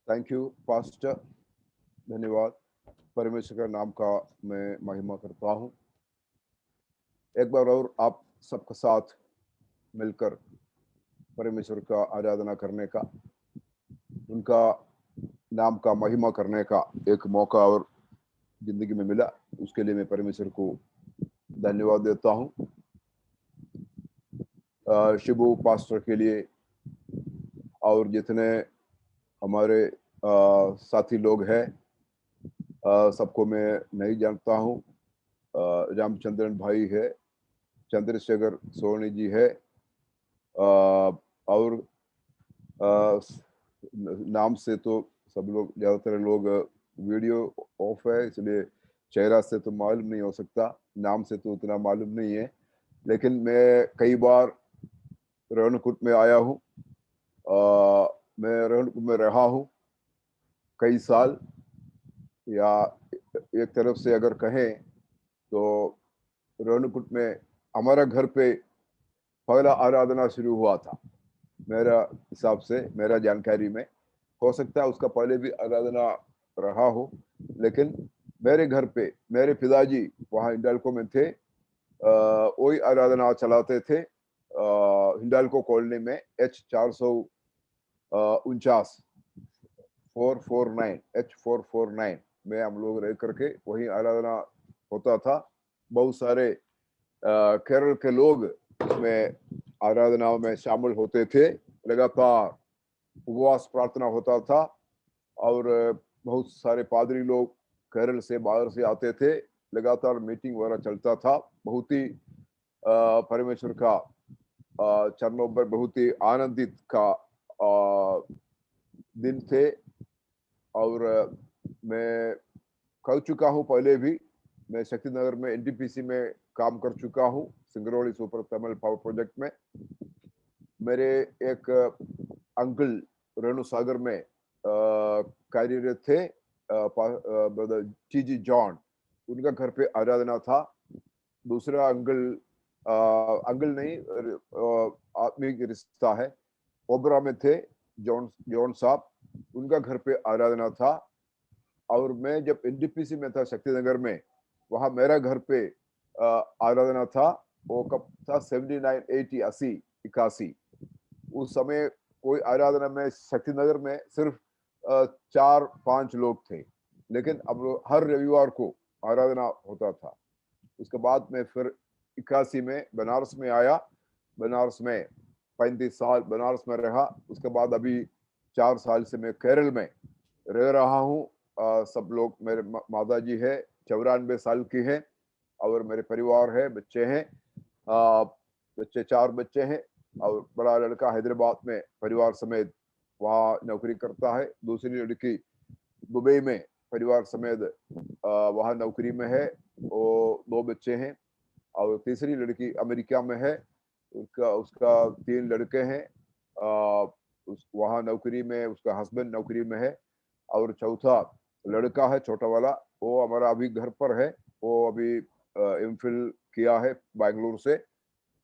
Thank you pastor, धन्यवाद। परमेश्वर का नाम का मैं महिमा करता हूँ। एक बार और आप सबके साथ मिलकर परमेश्वर का आराधना करने का, उनका नाम का महिमा करने का एक मौका और जिंदगी में मिला। उसके लिए मैं परमेश्वर को धन्यवाद देता हूँ। शिबू पास्टर के लिए और जितने हमारे साथी लोग हैं, सबको मैं नहीं जानता हूँ। रामचंद्रन भाई है, चंद्रशेखर सोनी जी है, और नाम से तो सब लोग, ज़्यादातर लोग वीडियो ऑफ है इसलिए चेहरा से तो मालूम नहीं हो सकता, नाम से तो उतना मालूम नहीं है। लेकिन मैं कई बार रणकुट में आया हूँ, मैं रणकुट में रहा हूँ कई साल, या एक तरफ से अगर कहें तो रणकुट में हमारा घर पे पहला आराधना शुरू हुआ था। मेरा हिसाब से, मेरा जानकारी में, हो सकता है उसका पहले भी आराधना रहा हो, लेकिन मेरे घर पे मेरे पिताजी वहाँ हिंडाल्को में थे, वही आराधना चलाते थे। हिंडाल्को कॉलोनी में H 449 H 449 में हम लोग रह करके वही आराधना होता था। बहुत सारे केरल के लोग इसमें आराधना में शामिल होते थे। लगातार उपवास प्रार्थना होता था और बहुत सारे पादरी लोग केरल से, बाहर से आते थे। लगातार मीटिंग वगैरह चलता था। बहुत ही परमेश्वर का चरणों पर बहुत ही आनंदित का दिन थे। और मैं कर चुका हूँ पहले भी, मैं शक्ति नगर में एनटीपीसी में काम कर चुका हूँ, Singrauli super thermal power project में। मेरे एक अंकल रेणु सागर में कार्यरत थे, ब्रदर टीजी जॉन, उनका घर पे आराधना था। दूसरा अंकल, अंकल नहीं, आत्मिक रिश्ता है, ओबरा में थे, जॉन जॉन साहब, उनका घर पे आराधना था। और मैं जब एनडीपीसी में था शक्ति नगर में, वहाँ मेरा घर पे आराधना था। वो कब था? 79, 80, 80, 81। उस समय कोई आराधना में शक्ति नगर में सिर्फ 4-5 लोग थे, लेकिन अब हर रविवार को आराधना होता था। उसके बाद में फिर 81 में बनारस में आया। बनारस में 35 साल बनारस में रहा। उसके बाद अभी 4 साल से मैं केरल में रह रहा हूँ। सब लोग, मेरे माता जी है, 94 साल की है, और मेरे परिवार है, बच्चे हैं, बच्चे 4 बच्चे हैं। और बड़ा लड़का हैदराबाद में परिवार समेत वहाँ नौकरी करता है। दूसरी लड़की दुबई में परिवार समेत वहाँ नौकरी में है, वो 2 बच्चे हैं। और तीसरी लड़की अमेरिका में है, उसका उसका 3 लड़के हैं, वहाँ नौकरी में, उसका हस्बैंड नौकरी में है। और चौथा लड़का है, छोटा वाला, वो हमारा अभी घर पर है। वो अभी एमफिल किया है बैंगलोर से।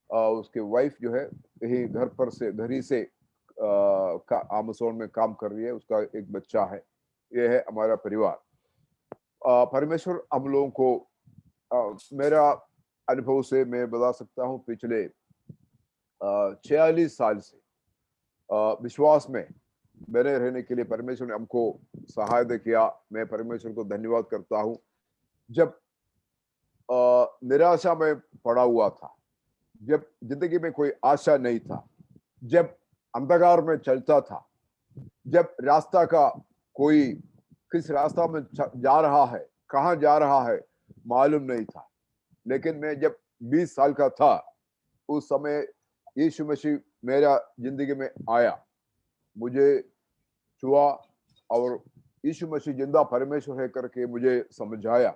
उसके वाइफ जो है यही घर पर से, घर ही से आमसोन में काम कर रही है। उसका एक बच्चा है। ये है हमारा परिवार। परमेश्वर हम लोगों को, मेरा अनुभव से मैं बता सकता हूँ, पिछले 46 साल से विश्वास में बने रहने के लिए परमेश्वर ने हमको सहायता किया। मैं परमेश्वर को धन्यवाद करता हूँ। जब निराशा में पड़ा हुआ था, जब जिंदगी में कोई आशा नहीं था, जब अंधकार में चलता था, जब रास्ता का कोई, किस रास्ता में जा रहा है, कहाँ जा रहा है, मालूम नहीं था। लेकिन मैं जब 20 साल का था, उस समय यीशु मसीह मेरा जिंदगी में आया, मुझे छुआ, और यीशु मसीह जिंदा परमेश्वर है करके मुझे समझाया,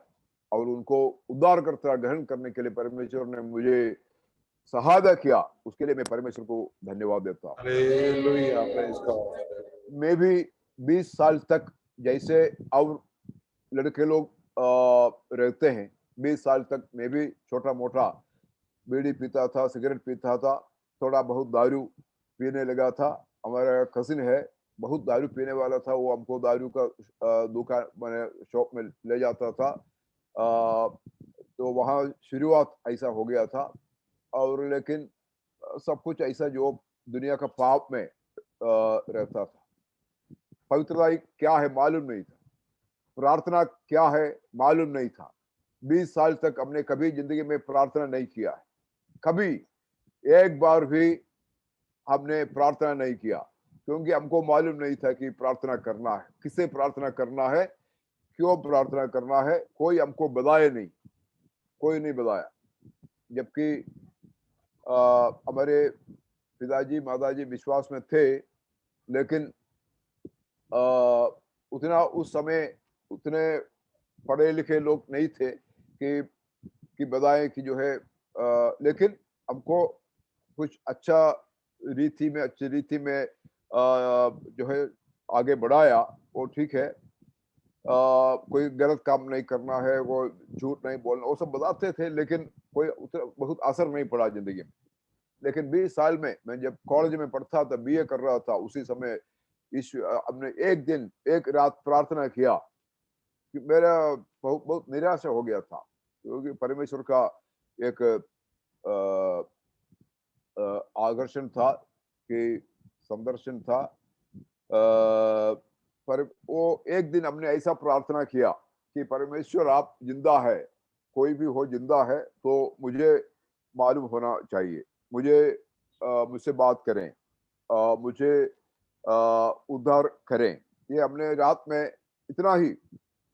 और उनको उद्धारकर्ता ग्रहण करने के लिए परमेश्वर ने मुझे सहायता किया। उसके लिए मैं परमेश्वर को धन्यवाद देता हूँ। Hallelujah, praise God. मैं भी 20 साल तक, जैसे और लड़के लोग रहते हैं, 20 साल तक मैं भी छोटा मोटा बीड़ी पीता था, सिगरेट पीता था, थोड़ा बहुत दारू पीने लगा था। हमारा कजिन है, बहुत दारू पीने वाला था, वो हमको दारू का दुकान मैंने शॉप में ले जाता था। तो वहाँ शुरुआत ऐसा हो गया था। और लेकिन सब कुछ ऐसा जो दुनिया का पाप में रहता था। पवित्रता क्या है मालूम नहीं था, प्रार्थना क्या है मालूम नहीं था। 20 साल तक हमने कभी जिंदगी में प्रार्थना नहीं किया है, कभी एक बार भी हमने प्रार्थना नहीं किया, क्योंकि हमको मालूम नहीं था कि प्रार्थना करना है, किससे प्रार्थना करना है, क्यों प्रार्थना करना है। कोई हमको बताए नहीं, कोई नहीं बताया। जबकि हमारे पिताजी माताजी विश्वास में थे, लेकिन उतना उस समय उतने पढ़े लिखे लोग नहीं थे कि बताएं कि जो है लेकिन हमको कुछ अच्छा रीति में, अच्छी रीति में जो है आगे बढ़ाया। वो ठीक है, कोई गलत काम नहीं करना है, वो झूठ नहीं बोलना, वो सब बताते थे, लेकिन कोई उतना बहुत असर नहीं पड़ा जिंदगी में। लेकिन 20 साल में मैं जब कॉलेज में पढ़ता था, बीए कर रहा था, उसी समय इस हमने एक दिन एक रात प्रार्थना किया कि मेरा बहुत बहुत निराशा हो गया था, क्योंकि परमेश्वर का एक आकर्षण था कि संदर्शन था। पर वो एक दिन हमने ऐसा प्रार्थना किया कि परमेश्वर आप जिंदा है, कोई भी हो जिंदा है तो मुझे मालूम होना चाहिए, मुझे मुझसे बात करें, मुझे उद्धार करें। ये हमने रात में इतना ही,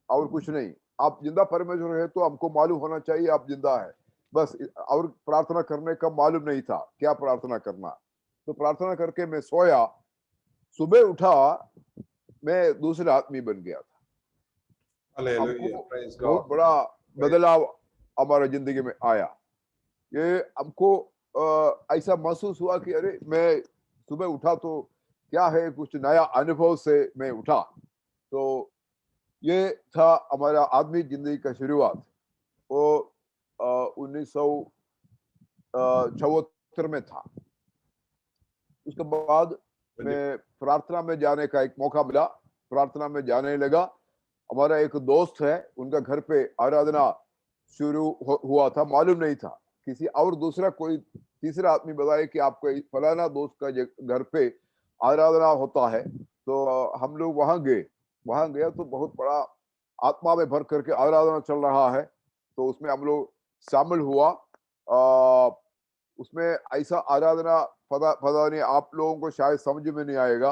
और कुछ नहीं। आप जिंदा परमेश्वर है तो हमको मालूम होना चाहिए आप जिंदा है, बस। और प्रार्थना करने का मालूम नहीं था क्या प्रार्थना करना। तो प्रार्थना करके मैं सोया, सुबह उठा, मैं दूसरा आदमी बन गया था। हमको Hallelujah. Praise बहुत God. बड़ा Praise. बदलाव हमारे जिंदगी में आया। ये हमको ऐसा महसूस हुआ कि अरे मैं सुबह उठा तो क्या है, कुछ नया अनुभव से मैं उठा। तो ये था हमारा आदमी जिंदगी का शुरुआत। वो 1974 में था। उसके बाद When you मैं प्रार्थना में जाने का एक मौका मिला, प्रार्थना में जाने लगा। हमारा एक दोस्त है, उनका घर पे आराधना शुरू हुआ था, मालूम नहीं था। किसी और दूसरा कोई तीसरा आदमी बताया कि आपको फलाना दोस्त का घर पे आराधना होता है। तो हम लोग वहां गए। वहां गया तो बहुत बड़ा आत्मा में भर करके आराधना चल रहा है, तो उसमें हम लोग शामिल हुआ। उसमें ऐसा आराधना, पता पता नहीं, आप लोगों को शायद समझ में नहीं आएगा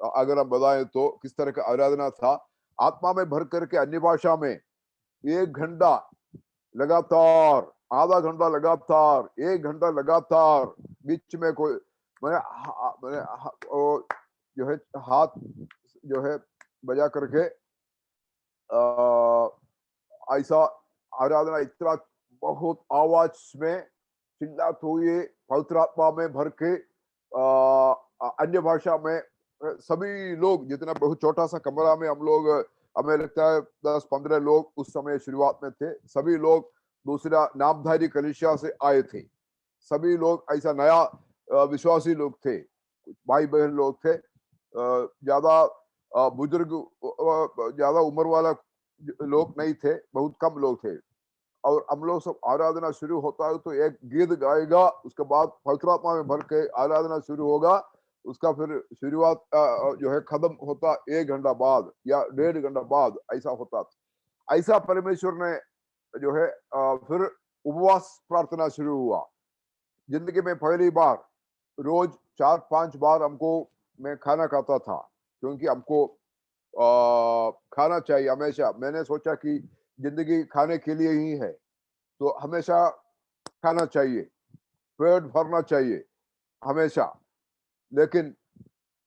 अगर हम बताएं तो किस तरह का आराधना था। आत्मा में भर करके अन्य भाषा में 1 घंटा लगातार, आधा घंटा लगातार, 1 घंटा लगातार, बीच में कोई मैंने जो है हाथ जो है बजा करके ऐसा आराधना, इतना बहुत आवाज में चिल्लाते हुए पवित्र आत्मा में भर के अन्य भाषा में सभी लोग, जितना बहुत छोटा सा कमरा में हम लोग, हमें लगता है 10-15 लोग उस समय शुरुआत में थे। सभी लोग दूसरा नामधारी कलीसिया से आए थे। सभी लोग ऐसा नया विश्वासी लोग थे, कुछ भाई बहन लोग थे, ज्यादा बुजुर्ग, ज्यादा उम्र वाला लोग नहीं थे, बहुत कम लोग थे। और हम लोग सब आराधना शुरू होता है तो एक गीत गाएगा, उसके बाद पवित्र आत्मा में भर के आराधना शुरू होगा। उसका फिर शुरुआत जो है खत्म होता 1 घंटा बाद या 1.5 घंटा बाद, ऐसा होता था। ऐसा परमेश्वर ने जो है फिर उपवास प्रार्थना शुरू हुआ। जिंदगी में पहली बार रोज 4-5 बार हमको, मैं खाना खाता था, क्योंकि हमको खाना चाहिए हमेशा। मैंने सोचा कि जिंदगी खाने के लिए ही है, तो हमेशा खाना चाहिए, पेट भरना चाहिए हमेशा। लेकिन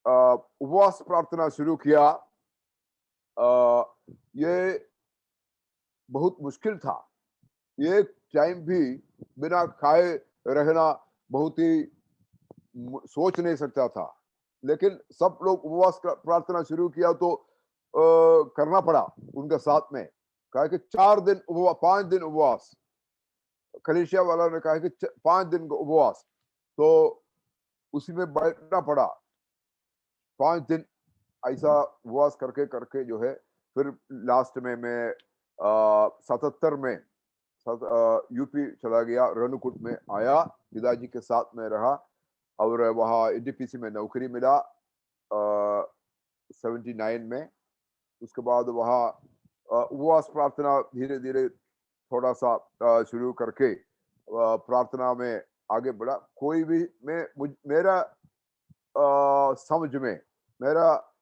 उपवास प्रार्थना शुरू किया, ये बहुत मुश्किल था। एक टाइम भी बिना खाए रहना बहुत ही सोच नहीं सकता था। लेकिन सब लोग उपवास प्रार्थना शुरू किया तो करना पड़ा उनके साथ में। कहा कि 4 दिन उपवास, 5 दिन उपवास। कलीसिया वाला ने कहा कि 5 दिन का उपवास, तो उसी में बैठना पड़ा 5 दिन। ऐसा उपवास करके करके जो है फिर लास्ट में मैं 77 में यूपी चला गया, रेणुकूट में आया, पिताजी के साथ में रहा और वहाँ एनटीपीसी में नौकरी मिला 79 में। उसके बाद वहाँ उपवास प्रार्थना धीरे धीरे थोड़ा सा शुरू करके प्रार्थना में आगे बढ़ा। कोई भी मेरा समझ में, मेरा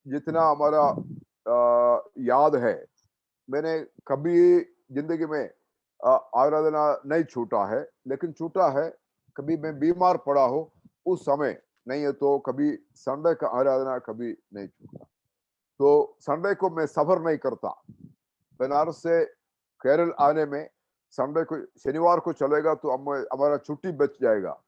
जितना हमारा याद है, मैंने कभी जिंदगी में आराधना नहीं छूटा है, लेकिन छूटा है कभी मैं बीमार पड़ा हो उस समय, नहीं है तो कभी संडे का आराधना कभी नहीं छूटा। तो संडे को मैं सफर नहीं करता। बनारस से केरल आने में संडे को, शनिवार को चलेगा तो हमारा छुट्टी बच जाएगा,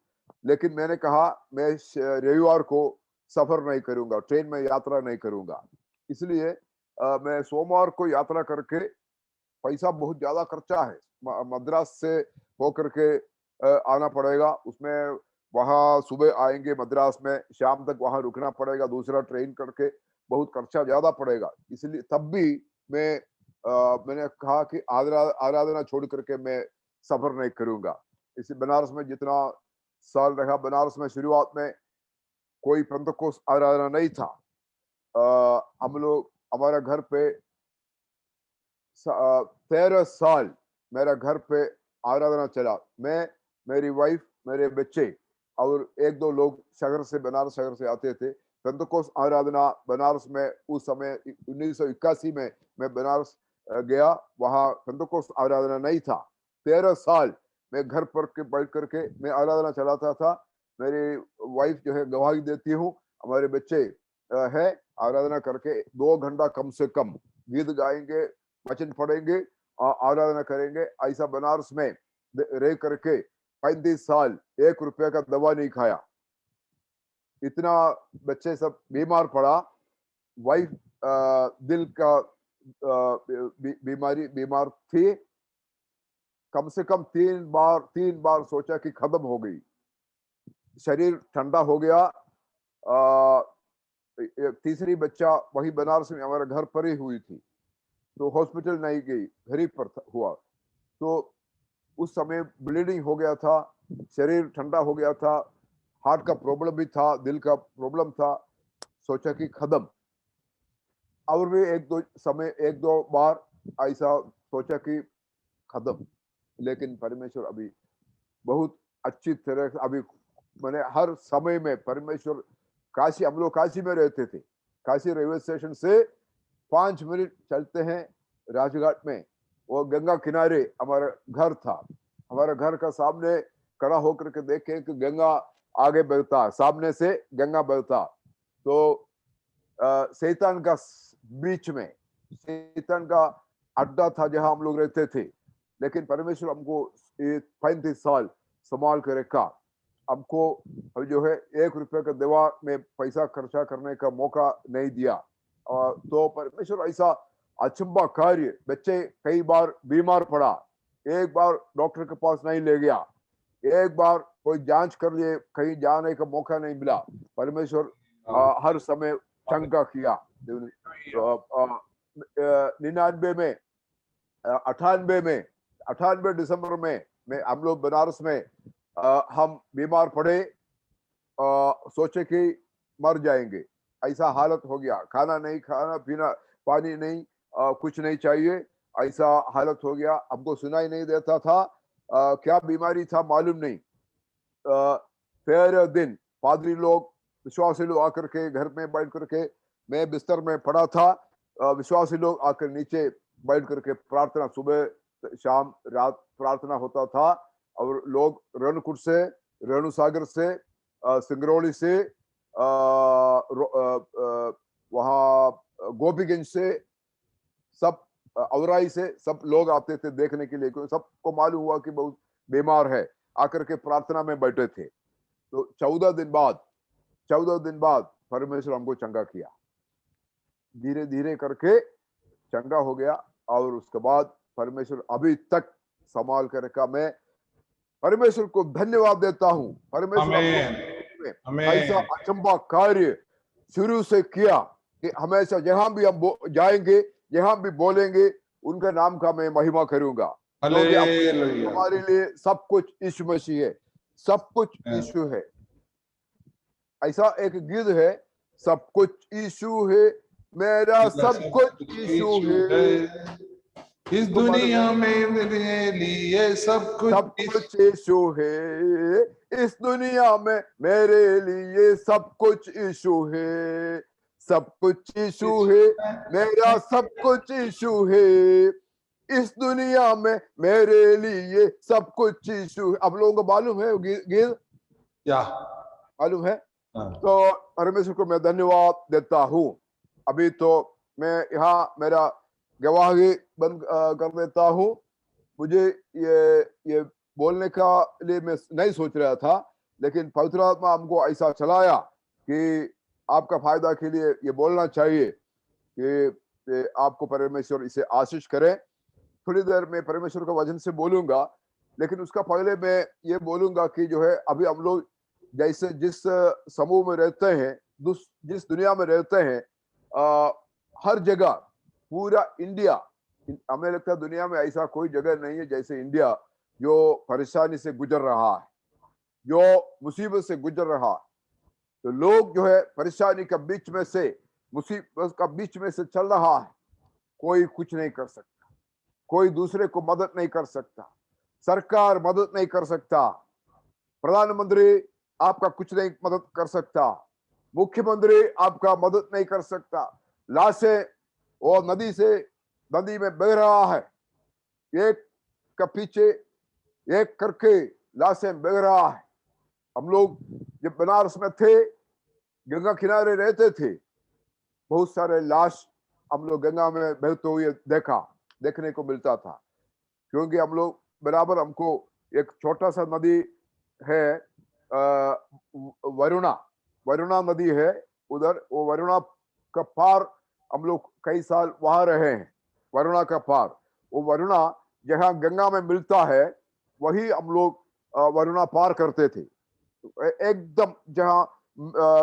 लेकिन मैंने कहा मैं रविवार को सफर नहीं करूंगा, ट्रेन में यात्रा नहीं करूंगा। इसलिए मैं सोमवार को यात्रा करके, पैसा बहुत ज्यादा खर्चा है, मद्रास से होकर के आना पड़ेगा, उसमें वहां सुबह आएंगे मद्रास में, शाम तक वहां रुकना पड़ेगा, दूसरा ट्रेन करके बहुत खर्चा ज्यादा पड़ेगा। इसलिए तब भी मैंने कहा कि आराधना छोड़ करके मैं सफर नहीं करूंगा। इसी बनारस में जितना साल रहा, बनारस में शुरुआत में कोई पेंतकोस्त आराधना नहीं था। हम लोग, हमारा घर पे 13 साल मेरा घर पे आराधना चला। मैं, मेरी वाइफ, मेरे बच्चे और एक दो लोग शहर से, बनारस शहर से आते थे। पेंतकोस्त आराधना बनारस में उस समय 1981 में मैं बनारस गया, वहां पेंतकोस्त आराधना नहीं था। 13 साल मैं घर पर के बैठ करके मैं आराधना चलाता था। मेरी वाइफ जो है गवाही देती हूँ, हमारे बच्चे है आराधना करके 2 घंटा कम से कम गीत गाएंगे, वचन पढ़ेंगे, आराधना करेंगे। ऐसा बनारस में रह करके 35 साल 1 रुपये का दवा नहीं खाया। इतना बच्चे सब बीमार पड़ा। वाइफ दिल का बीमार थी। कम से कम 3 बार सोचा कि खत्म हो गई। शरीर ठंडा हो गया। तीसरी बच्चा वही बनारस में हमारे घर पर ही हुई थी, तो हॉस्पिटल नहीं गई, घर ही पर हुआ। तो उस समय ब्लीडिंग हो गया था, शरीर ठंडा हो गया था, हार्ट का प्रॉब्लम भी था, दिल का प्रॉब्लम था। सोचा कि खत्म। और भी एक दो बार ऐसा सोचा कि खत्म, लेकिन परमेश्वर अभी बहुत अच्छी तरह से, अभी मैंने हर समय में परमेश्वर, काशी, हम लोग काशी में रहते थे, काशी रेलवे स्टेशन से 5 मिनट चलते हैं राजघाट में, वो गंगा किनारे हमारा घर था। हमारा घर का सामने खड़ा होकर के देखे कि गंगा आगे बहता, सामने से गंगा बहता। तो शैतान का बीच में, शैतान का अड्डा था जहां हम लोग रहते थे, लेकिन परमेश्वर हमको 35 साल संभाल के रखा। हमको जो है 1 रुपये का दवा में पैसा खर्चा करने का मौका नहीं दिया। तो परमेश्वर ऐसा अचंभा कार्य, बच्चे कई बार बीमार पड़ा, एक बार डॉक्टर के पास नहीं ले गया, एक बार कोई जांच कर लिए, कहीं जाने का मौका नहीं मिला। परमेश्वर हर समय चंगा किया। 99 में, 98 दिसंबर में मैं, हम लोग बनारस में हम बीमार पड़े, सोचे कि मर जाएंगे, ऐसा हालत हो गया। खाना नहीं, खाना पीना, पानी नहीं, कुछ नहीं चाहिए, ऐसा हालत हो गया। हमको सुनाई नहीं देता था, क्या बीमारी था मालूम नहीं। फिर दिन पादरी लोग, विश्वासी लोग आकर के घर में बैठ करके, मैं बिस्तर में पड़ा था, विश्वासी लोग आकर नीचे बैठ करके प्रार्थना, सुबह शाम रात प्रार्थना होता था। और लोग रेणुकूट से, रेणु सागर से, सिंगरौली से, वहाँ गोपीगंज से, सब औराई से सब लोग आते थे देखने के लिए, क्योंकि सबको मालूम हुआ कि बहुत बीमार है, आकर के प्रार्थना में बैठे थे। तो 14 दिन बाद परमेश्वर हमको चंगा किया, धीरे धीरे करके चंगा हो गया। और उसके बाद परमेश्वर अभी तक संभाल कर रखा। मैं परमेश्वर को धन्यवाद देता हूँ। परमेश्वर ऐसा अचंभा कार्य शुरू से किया कि हमेशा जहां भी हम जाएंगे, जहां भी बोलेंगे, उनके नाम का मैं महिमा करूंगा, क्योंकि हालेलुया। हमारे लिए सब कुछ यीशु मसीह है, सब कुछ यीशु है। ऐसा एक गीत है, सब कुछ यीशु है, मेरा सब कुछ यीशु है। इस इसको मालूम दुनिया है, में मेरे लिए सब सब कुछ कुछ यीशु है, इस दुनिया में मेरे लिए सब कुछ यीशु है, सब कुछ यीशु है, मेरा सब कुछ यीशु है, इस दुनिया में मेरे लिए सब कुछ यीशु है। आप लोगों को मालूम है गीत? या मालूम है? हाँ। तो परमेश्वर को मैं धन्यवाद देता हूँ। अभी तो मैं यहाँ मेरा गवाही बंद कर देता हूँ। मुझे ये बोलने का लिए मैं नहीं सोच रहा था, लेकिन पवित्र आत्मा हमको ऐसा चलाया कि आपका फायदा के लिए ये बोलना चाहिए कि आपको परमेश्वर इसे आशीष करे। थोड़ी देर में परमेश्वर का वचन से बोलूंगा, लेकिन उसका पहले मैं ये बोलूंगा कि जो है अभी हम लोग जैसे जिस समूह में रहते हैं, जिस दुनिया में रहते हैं, हर जगह पूरा इंडिया, हमें लगता है दुनिया में ऐसा कोई जगह नहीं है जैसे इंडिया, जो परेशानी से गुजर रहा है, जो मुसीबत से गुजर रहा है। तो लोग जो है परेशानी का बीच में से, मुसीबत का बीच में से चल रहा है। कोई कुछ नहीं कर सकता, कोई दूसरे को मदद नहीं कर सकता, सरकार मदद नहीं कर सकता, प्रधानमंत्री आपका कुछ नहीं मदद कर सकता, मुख्यमंत्री आपका मदद नहीं कर सकता। लाशें वो नदी में बह रहा है, एक का पीछे एक करके लाशें बह रहा है। हम लोग जब बनारस में थे, गंगा किनारे रहते थे, बहुत सारे लाश हम लोग गंगा में बहते हुए देखने को मिलता था, क्योंकि हम लोग बराबर, हमको एक छोटा सा नदी है, वरुणा नदी है उधर, वो वरुणा का पार हम लोग कई साल वहां रहे हैं। वरुणा का पार, वो वरुणा जहां गंगा में मिलता है, वही हम लोग वरुणा पार करते थे। एकदम जहां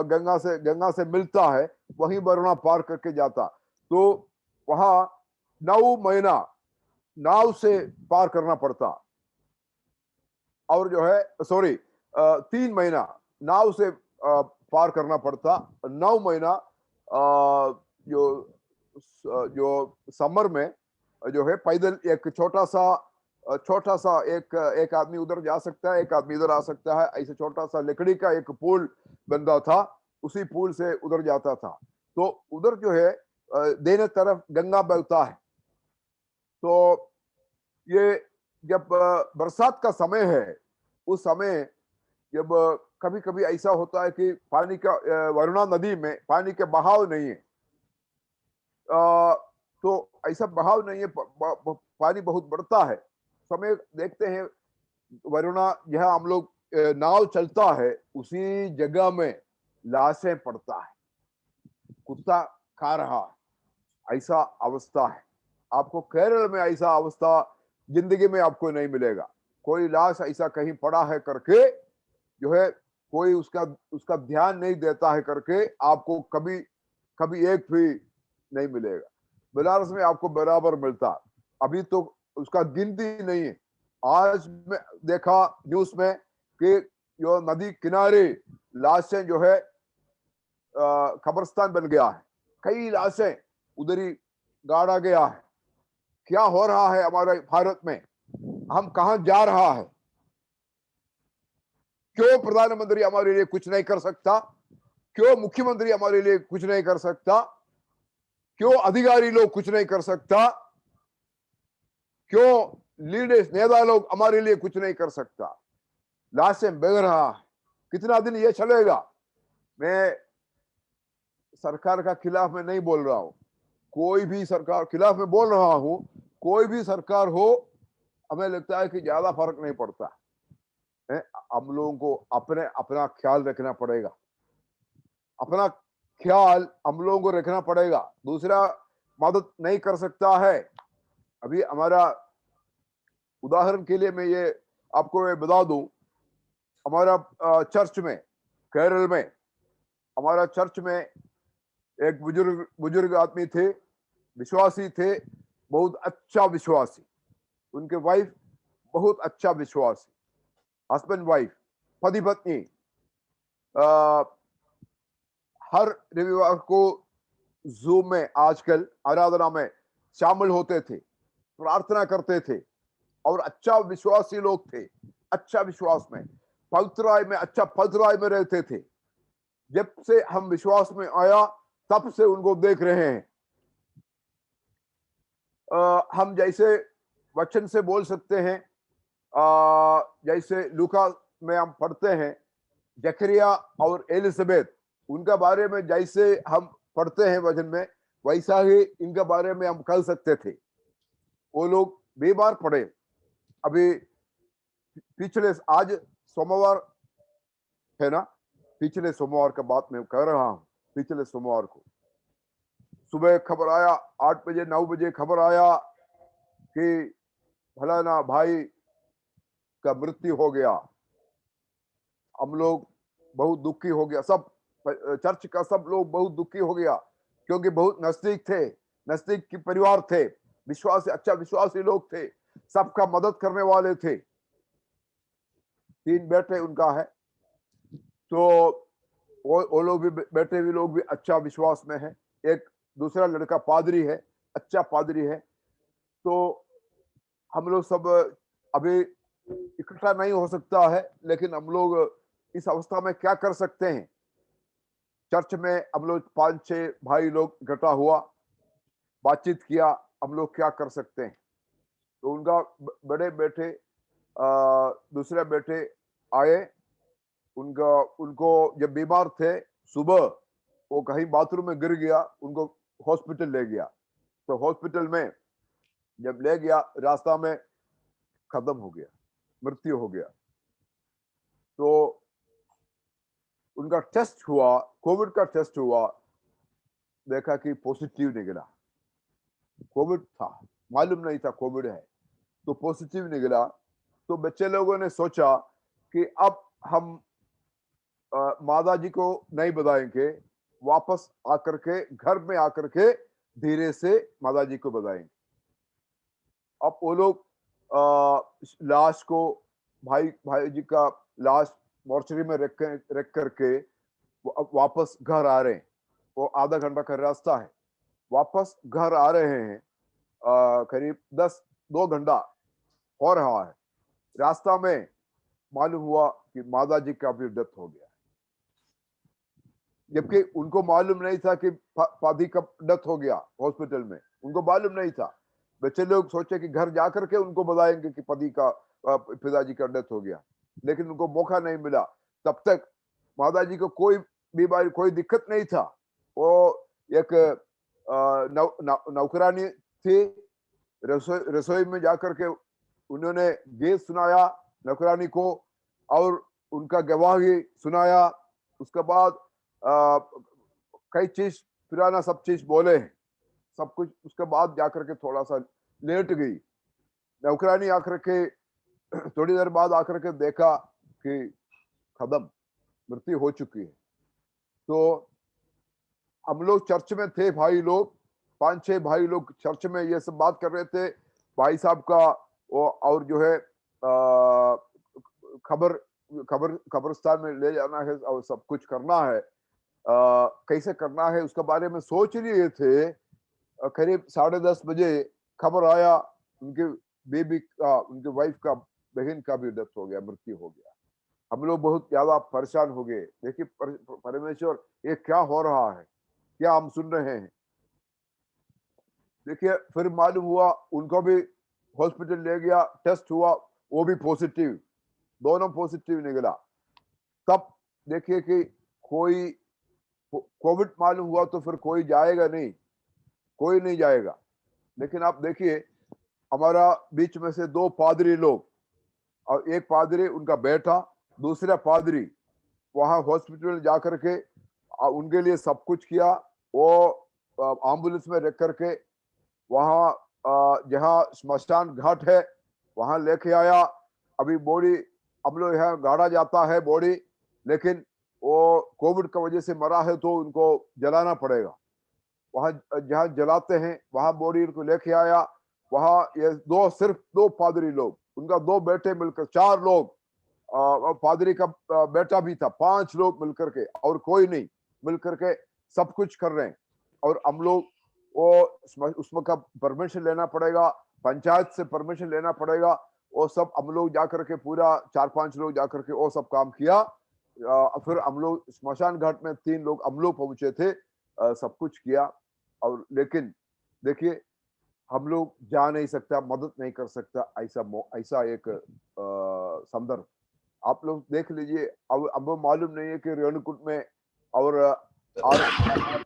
गंगा से मिलता है, वही वरुणा पार करके जाता। तो वहां 9 महीना नाव से पार करना पड़ता, और जो है सॉरी 3 महीना नाव से पार करना पड़ता। 9 महीना जो जो समर में जो है पैदल, एक छोटा सा एक आदमी उधर जा सकता है, एक आदमी इधर आ सकता है, ऐसे छोटा सा लकड़ी का एक पुल बंधा था, उसी पुल से उधर जाता था। तो उधर जो है देने तरफ गंगा बहता है। तो ये जब बरसात का समय है, उस समय जब कभी कभी ऐसा होता है कि पानी का वरुणा नदी में पानी के बहाव नहीं है, तो ऐसा बहाव नहीं है, पानी बहुत बढ़ता है। समय देखते हैं वरुणा जहां हम लोग नाव चलता है, उसी जगह में लाशें पड़ता है, कुत्ता खा रहा है, ऐसा अवस्था है। आपको केरल में ऐसा अवस्था जिंदगी में आपको नहीं मिलेगा। कोई लाश ऐसा कहीं पड़ा है करके जो है कोई उसका ध्यान नहीं देता है करके आपको कभी कभी एक भी नहीं मिलेगा। बनारस में आपको बराबर मिलता, अभी तो उसका गिनती नहीं है। आज मैं देखा न्यूज में कि जो नदी किनारे लाशें जो है कब्रिस्तान बन गया है, कई लाशें उधर ही गाड़ा गया है। क्या हो रहा है हमारे भारत में? हम कहां जा रहा है? क्यों प्रधानमंत्री हमारे लिए कुछ नहीं कर सकता? क्यों मुख्यमंत्री हमारे लिए कुछ नहीं कर सकता? क्यों अधिकारी लोग कुछ नहीं कर सकता? क्यों लीडर्स, नेता लोग हमारे लिए कुछ नहीं कर सकता? लाशें बह रहा है, कितना दिन ये चलेगा? मैं सरकार का खिलाफ में नहीं बोल रहा हूं, कोई भी सरकार खिलाफ में बोल रहा हूं, कोई भी सरकार हो, हमें लगता है कि ज्यादा फर्क नहीं पड़ता है। हम लोगों को अपना ख्याल रखना पड़ेगा, अपना ख्याल हम लोगों को रखना पड़ेगा। दूसरा मदद नहीं कर सकता है। अभी हमारा उदाहरण के लिए मैं ये आपको बता दूं, हमारा चर्च में, केरल में हमारा चर्च में एक बुजुर्ग बुजुर्ग आदमी थे, विश्वासी थे, बहुत अच्छा विश्वासी। उनके वाइफ बहुत अच्छा विश्वासी, हस्बैंड वाइफ, पति पत्नी। आ, हर रविवार को जूम में आजकल आराधना में शामिल होते थे, प्रार्थना करते थे, और अच्छा विश्वासी लोग थे, अच्छा विश्वास में, पवित्राय में, अच्छा पवित्राय में रहते थे। जब से हम विश्वास में आया तब से उनको देख रहे हैं। हम जैसे वचन से बोल सकते हैं, जैसे लूका में हम पढ़ते हैं, जकरिया और एलिजाबेथ, उनका बारे में जैसे हम पढ़ते हैं वचन में, वैसा ही इनके बारे में हम कह सकते थे। वो लोग बीमार पड़े। अभी पिछले, आज सोमवार है ना, पिछले सोमवार का बात मैं कह रहा हूं। पिछले सोमवार को सुबह खबर आया, 8 बजे 9 बजे खबर आया कि फलाना भाई का मृत्यु हो गया। हम लोग बहुत दुखी हो गया, सब चर्च का सब लोग बहुत दुखी हो गया, क्योंकि बहुत नजदीक थे, नजदीक के परिवार थे, विश्वासी, अच्छा विश्वासी लोग थे, सबका मदद करने वाले थे। 3 बेटे उनका है, तो वो लोग भी, बेटे भी लोग भी अच्छा विश्वास में है। एक दूसरा लड़का पादरी है, अच्छा पादरी है। तो हम लोग सब अभी इकट्ठा नहीं हो सकता है, लेकिन हम लोग इस अवस्था में क्या कर सकते हैं। चर्च में हम लोग 5-6 भाई लोग इकट्ठा हुआ, बातचीत किया, हम लोग क्या कर सकते हैं। तो उनका बड़े बेटे, दूसरे बेटे आए। उनका उनको जब बीमार थे, सुबह वो कहीं बाथरूम में गिर गया, उनको हॉस्पिटल ले गया। तो हॉस्पिटल में जब ले गया, रास्ता में खत्म हो गया, मृत्यु हो गया। तो उनका टेस्ट हुआ, कोविड का टेस्ट हुआ, देखा कि पॉजिटिव निकला। कोविड था, मालूम नहीं था कोविड है, तो पॉजिटिव निकला। तो बच्चे लोगों ने सोचा कि अब हम माता जी को नहीं बताएंगे, वापस आकर के घर में आकर के धीरे से माता जी को बताएंगे। अब वो लोग लाश को, भाई भाई जी का लाश मोर्चरी में रख करके वापस घर आ रहे हैं। वो आधा घंटा का रास्ता है, वापस घर आ रहे हैं। करीब 2 घंटा हो रहा है, रास्ता में मालूम हुआ कि माता जी का भी डेथ हो गया। जबकि उनको मालूम नहीं था कि पादी का डेथ हो गया हॉस्पिटल में, उनको मालूम नहीं था। बच्चे लोग सोचे कि घर जाकर के उनको बताएंगे कि पति का, पिताजी का डेथ हो गया, लेकिन उनको मौका नहीं मिला। तब तक माता जी को कोई बीमारी, कोई दिक्कत नहीं था। वो एक नौकरानी थी, रसोई में जाकर के उन्होंने गीत सुनाया नौकरानी को, और उनका गवाही सुनाया। उसके बाद कई चीज, पुराना सब चीज बोले हैं, सब कुछ। उसके बाद जाकर के थोड़ा सा लेट गई नौकरानी, आकर के थोड़ी देर बाद आकर के देखा कि खत्म, मृत्यु हो चुकी है। तो हम लोग चर्च में थे, भाई लोग, 5-6 भाई लोग चर्च में ये सब बात कर रहे थे। भाई साहब का वो, और जो है खबर खबर कब्रिस्तान में ले जाना है और सब कुछ करना है, कैसे करना है उसके बारे में सोच लिए थे। करीब 10:30 बजे खबर आया, उनके बेबी का, उनके वाइफ का, बहन का भी डेथ हो गया, मृत्यु हो गया। हम लोग बहुत ज्यादा परेशान हो गए। देखिए परमेश्वर, ये क्या हो रहा है, क्या हम सुन रहे हैं। देखिए फिर मालूम हुआ, उनको भी हॉस्पिटल ले गया, टेस्ट हुआ, वो भी पॉजिटिव, दोनों पॉजिटिव निकला। तब देखिए कि कोई कोविड मालूम हुआ तो फिर कोई जाएगा नहीं, कोई नहीं जाएगा। लेकिन आप देखिए, हमारा बीच में से 2 पादरी लोग, और एक पादरी उनका बेटा, दूसरा पादरी वहां हॉस्पिटल जाकर के उनके लिए सब कुछ किया। वो एम्बुलेंस में रख करके वहां, जहां स्मशान घाट है, वहां लेके आया। अभी बॉडी हम लोग यहाँ गाड़ा जाता है बॉडी, लेकिन वो कोविड की वजह से मरा है तो उनको जलाना पड़ेगा। वहां जहां जलाते हैं वहां बॉडी को लेके आया। वहां ये सिर्फ दो पादरी लोग, उनका दो बेटे मिलकर, चार लोग, पादरी का बेटा भी था, 5 लोग मिलकर के, और कोई नहीं, मिलकर के सब कुछ कर रहे हैं। और हम लोग वो उसमें का परमिशन लेना पड़ेगा, पंचायत से परमिशन लेना पड़ेगा। वो सब हम लोग जाकर के, पूरा 4-5 लोग जाकर के वो सब काम किया। फिर हम लोग स्मशान घाट में 3 लोग हम लोग पहुंचे थे, सब कुछ किया। और लेकिन देखिए, हम लोग जा नहीं सकता, मदद नहीं कर सकता, ऐसा एक संदर्भ आप लोग देख लीजिए। अब मालूम नहीं है कि रेणुकूट में और आस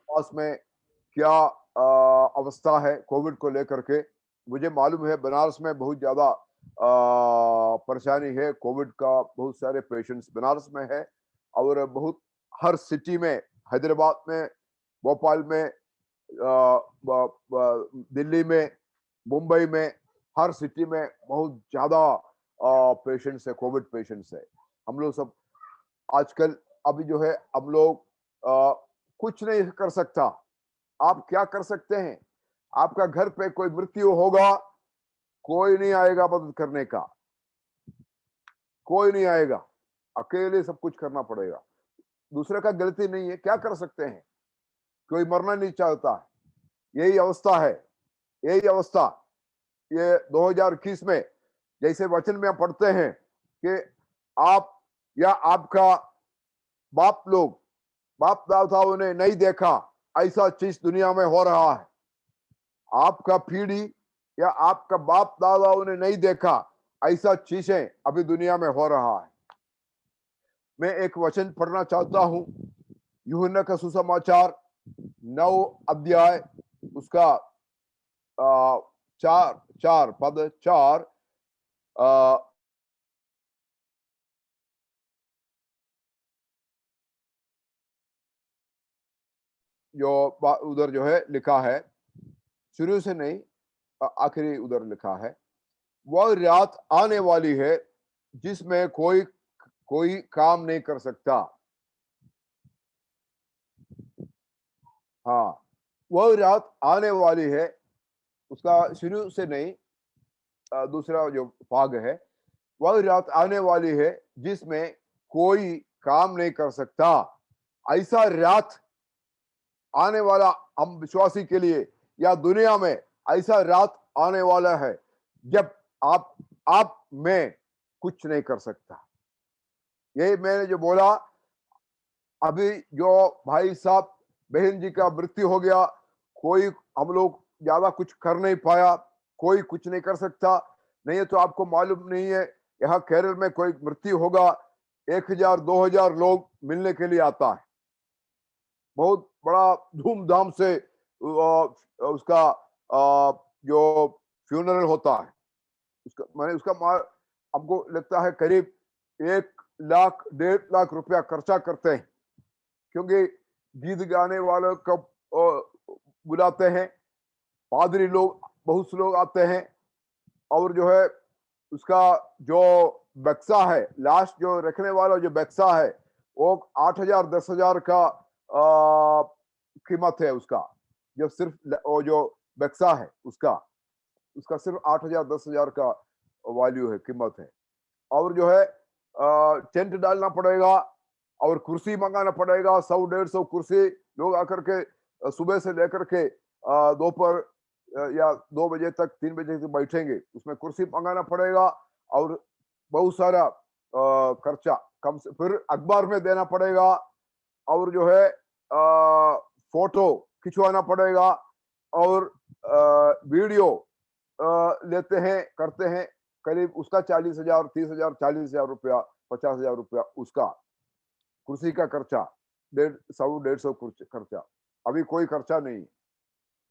पास में क्या अवस्था है कोविड को लेकर के। मुझे मालूम है बनारस में बहुत ज्यादा परेशानी है, कोविड का बहुत सारे पेशेंट्स बनारस में है। और बहुत हर सिटी में, हैदराबाद में, भोपाल में, दिल्ली में, मुंबई में, हर सिटी में बहुत ज्यादा पेशेंट्स है, कोविड पेशेंट्स है। हम लोग सब आजकल अभी जो है, हम लोग कुछ नहीं कर सकता। आप क्या कर सकते हैं? आपका घर पे कोई मृत्यु होगा, कोई नहीं आएगा मदद करने का, कोई नहीं आएगा, अकेले सब कुछ करना पड़ेगा। दूसरे का गलती नहीं है, क्या कर सकते हैं? कोई मरना नहीं चाहता है। यही अवस्था है, यही अवस्था। ये 2021 में जैसे वचन में पढ़ते हैं कि आप या आपका बाप लोग, बाप दादाओं ने नहीं देखा ऐसा चीज दुनिया में हो रहा है। आपका पीढ़ी या आपका बाप दादाओं ने नहीं देखा ऐसा चीजें अभी दुनिया में हो रहा है। मैं एक वचन पढ़ना चाहता हूं, यूहन्ना का सुसमाचार 9 अध्याय, उसका 4 जो उधर जो है लिखा है, शुरू से नहीं, आखिरी उधर लिखा है, वह रात आने वाली है जिसमें कोई कोई काम नहीं कर सकता। हाँ, वह रात आने वाली है, उसका शुरू से नहीं, दूसरा जो भाग है, वह रात आने वाली है जिसमें कोई काम नहीं कर सकता। ऐसा रात आने वाला हम विश्वासी के लिए, या दुनिया में ऐसा रात आने वाला है जब आप में कुछ नहीं कर सकता। यही मैंने जो बोला, अभी जो भाई साहब बहन जी का मृत्यु हो गया, कोई हम लोग ज्यादा कुछ कर नहीं पाया, कोई कुछ नहीं कर सकता। नहीं है तो आपको मालूम नहीं है, यहाँ केरल में कोई मृत्यु होगा, 1000-2000 लोग मिलने के लिए आता है, बहुत बड़ा धूमधाम से उसका जो फ्यूनरल होता है, उसका मैंने हमको लगता है करीब 1 लाख 1.5 लाख रुपया खर्चा करते हैं, क्योंकि गीत गाने वालों को बुलाते हैं, पादरी लोग बहुत से लोग आते हैं, और जो है उसका जो बक्सा है, लास्ट जो रखने वाला जो बक्सा है, वो 8,000 10,000 का कीमत है उसका। जो सिर्फ वो जो बक्सा है उसका सिर्फ 8,000 10,000 का वैल्यू है, कीमत है। और जो है टेंट डालना पड़ेगा, और कुर्सी मंगाना पड़ेगा, 100-150 कुर्सी। लोग आकर के सुबह से लेकर के दोपहर या 2 बजे तक, 3 बजे तक बैठेंगे, उसमें कुर्सी मंगाना पड़ेगा, और बहुत सारा खर्चा कम से, फिर अखबार में देना पड़ेगा, और जो है फोटो खिंचवाना पड़ेगा, और वीडियो लेते हैं, करते हैं, करीब उसका 40,000 30,000 40,000 रुपया 50,000 रुपया उसका कुर्सी का खर्चा, 150 खर्चा। अभी कोई खर्चा नहीं,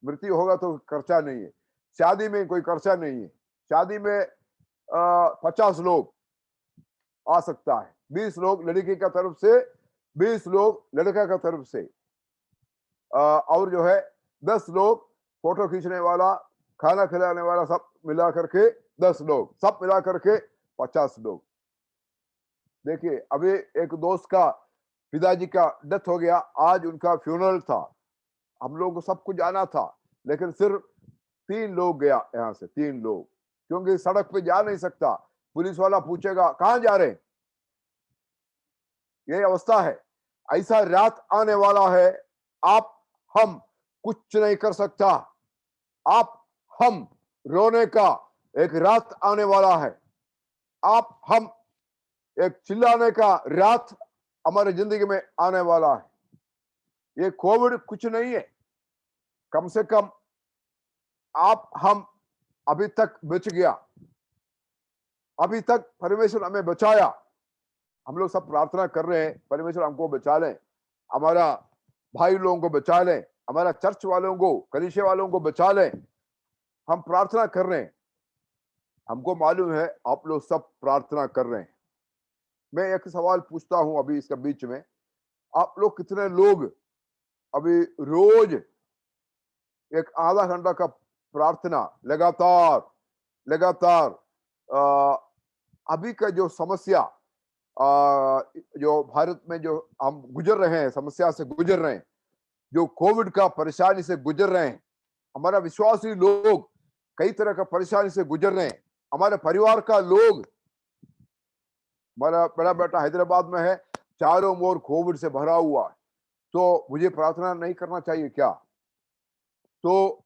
मृत्यु होगा तो खर्चा नहीं है। शादी में कोई खर्चा नहीं है, शादी में 50 लोग आ सकता है, 20 लोग लड़की का तरफ से, 20 लोग लड़का का तरफ से, और जो है 10 लोग फोटो खींचने वाला, खाना खिलाने वाला, सब मिला करके 10 लोग, सब मिला करके 50 लोग। देखिए, अभी एक दोस्त का पिताजी का डेथ हो गया, आज उनका फ्यूनरल था। हम लोग को सब कुछ जाना था, लेकिन सिर्फ 3 लोग गया यहाँ से, 3 लोग, क्योंकि सड़क पे जा नहीं सकता, पुलिस वाला पूछेगा कहाँ जा रहे हैं। ये अवस्था है। ऐसा रात आने वाला है, आप हम कुछ नहीं कर सकता। आप हम रोने का एक रात आने वाला है। आप हम एक चिल्लाने का रात हमारे जिंदगी में आने वाला है। ये कोविड कुछ नहीं है। कम से कम आप हम अभी तक बच गया, अभी तक परमेश्वर हमें बचाया। हम लोग सब प्रार्थना कर रहे हैं, परमेश्वर हमको बचा लें, हमारा भाई लोगों को बचा लें, हमारा चर्च वालों को, कलीसिया वालों को बचा लें। हम प्रार्थना कर रहे हैं। हमको मालूम है आप लोग सब प्रार्थना कर रहे हैं। मैं एक सवाल पूछता हूं अभी इसके बीच में, आप लोग कितने लोग अभी रोज एक आधा घंटा का प्रार्थना लगातार लगातार अभी का जो समस्या जो भारत में जो हम गुजर रहे हैं, समस्या से गुजर रहे हैं, जो कोविड का परेशानी से गुजर रहे हैं, हमारा विश्वासी लोग कई तरह का परेशानी से गुजर रहे हैं, हमारे परिवार का लोग, हमारा बड़ा बेटा हैदराबाद में है, चारों ओर कोविड से भरा हुआ है, तो मुझे प्रार्थना नहीं करना चाहिए क्या? तो